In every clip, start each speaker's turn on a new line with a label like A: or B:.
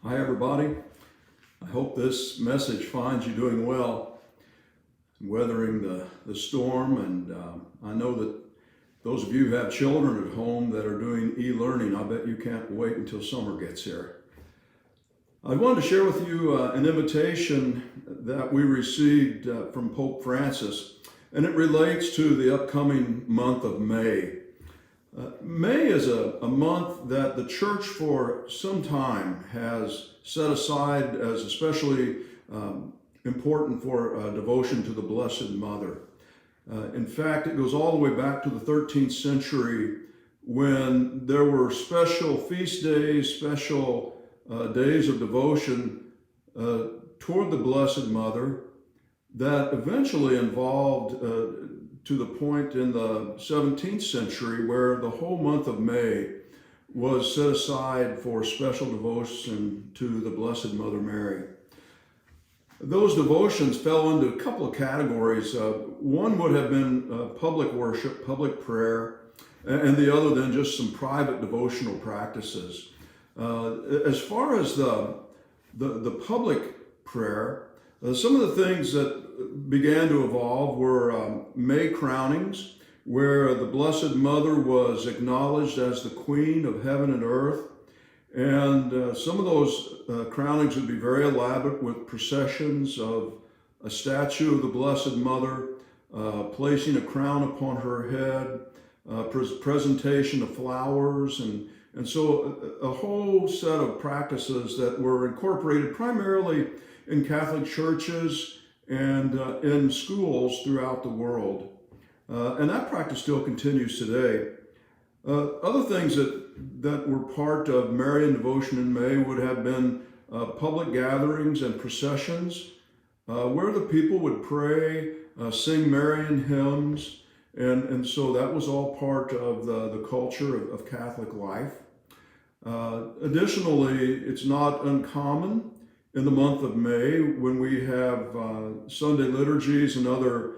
A: Hi, everybody. I hope this message finds you doing well, weathering the storm. And I know that those of you who have children at home that are doing e-learning, I bet you can't wait until summer gets here. I wanted to share with you an invitation that we received from Pope Francis, and it relates to the upcoming month of May. May is a month that the church for some time has set aside as especially important for devotion to the Blessed Mother. In fact, it goes all the way back to the 13th century when there were special feast days, special days of devotion toward the Blessed Mother that eventually involved to the point in the 17th century where the whole month of May was set aside for special devotion to the Blessed Mother Mary. Those devotions fell into a couple of categories. One would have been public worship, public prayer, and the other then just some private devotional practices. As far as the public prayer, some of the things that began to evolve were May crownings, where the Blessed Mother was acknowledged as the Queen of heaven and earth. And some of those crownings would be very elaborate with processions of a statue of the Blessed Mother, placing a crown upon her head, presentation of flowers, and so a whole set of practices that were incorporated primarily in Catholic churches and in schools throughout the world. And that practice still continues today. Other things that were part of Marian devotion in May would have been public gatherings and processions where the people would pray, sing Marian hymns, and so that was all part of the culture of Catholic life. Additionally, it's not uncommon in the month of May when we have Sunday liturgies and other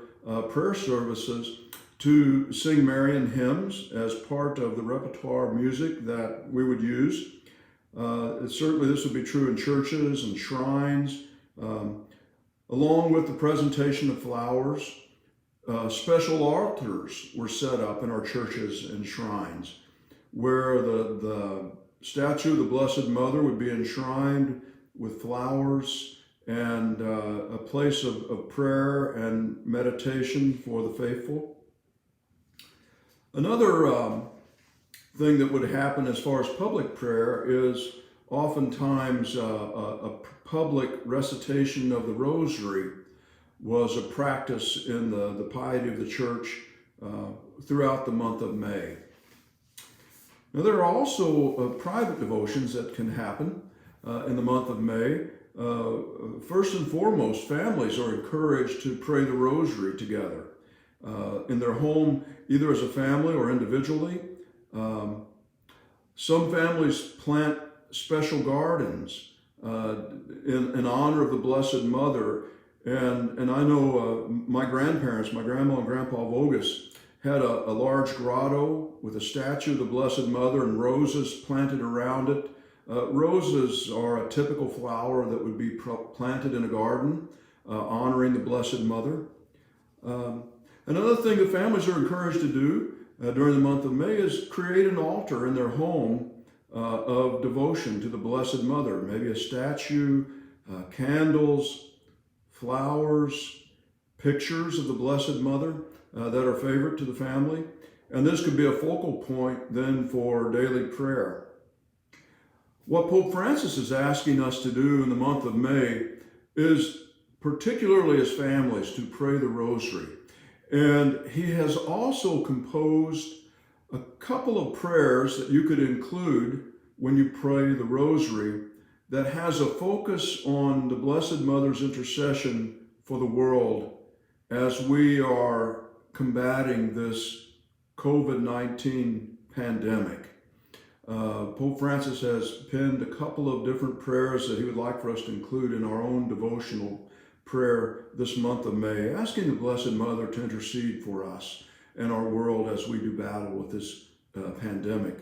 A: prayer services to sing Marian hymns as part of the repertoire music that we would use. Certainly this would be true in churches and shrines, along with the presentation of flowers. Special altars were set up in our churches and shrines where the statue of the Blessed Mother would be enshrined with flowers and a place of prayer and meditation for the faithful. Another thing that would happen as far as public prayer is oftentimes a public recitation of the rosary was a practice in the piety of the church throughout the month of May. Now, there are also private devotions that can happen in the month of May. First and foremost, families are encouraged to pray the rosary together in their home, either as a family or individually. Some families plant special gardens in honor of the Blessed Mother. And I know my grandparents, my grandma and grandpa Vogus, had a large grotto with a statue of the Blessed Mother and roses planted around it. Roses are a typical flower that would be planted in a garden, honoring the Blessed Mother. Another thing that families are encouraged to do during the month of May is create an altar in their home of devotion to the Blessed Mother. Maybe a statue, candles, flowers, pictures of the Blessed Mother that are favorite to the family. And this could be a focal point then for daily prayer. What Pope Francis is asking us to do in the month of May is, particularly as families, to pray the rosary. And he has also composed a couple of prayers that you could include when you pray the rosary that has a focus on the Blessed Mother's intercession for the world as we are combating this COVID-19 pandemic. Pope Francis has penned a couple of different prayers that he would like for us to include in our own devotional prayer this month of May, asking the Blessed Mother to intercede for us and our world as we do battle with this pandemic.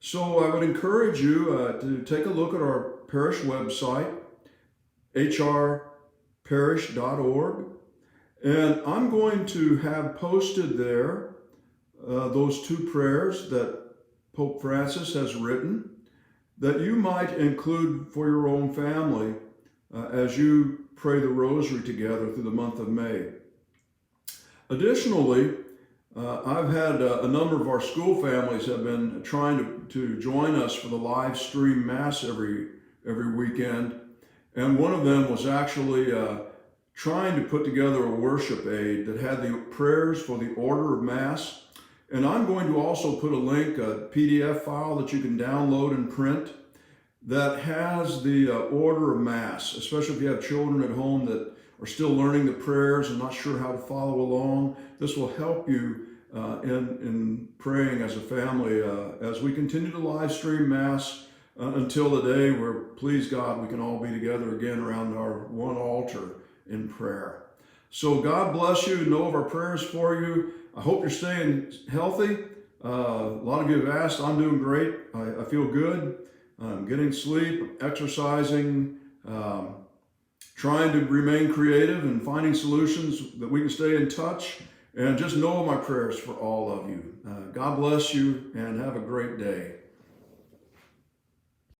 A: So I would encourage you to take a look at our parish website, hrparish.org. And I'm going to have posted there those two prayers that Pope Francis has written that you might include for your own family as you pray the rosary together through the month of May. Additionally, I've had a number of our school families have been trying to join us for the live stream Mass every weekend. And one of them was actually trying to put together a worship aid that had the prayers for the order of Mass. And I'm going to also put a link, a PDF file that you can download and print that has the order of Mass, especially if you have children at home that are still learning the prayers and not sure how to follow along. This will help you in praying as a family as we continue to live stream Mass until the day where, please God, we can all be together again around our one altar in prayer. So God bless you. Know of our prayers for you. I hope you're staying healthy. A lot of you have asked. I'm doing great. I feel good. I'm getting sleep, exercising, trying to remain creative and finding solutions that we can stay in touch. And just know my prayers for all of you. God bless you and have a great day.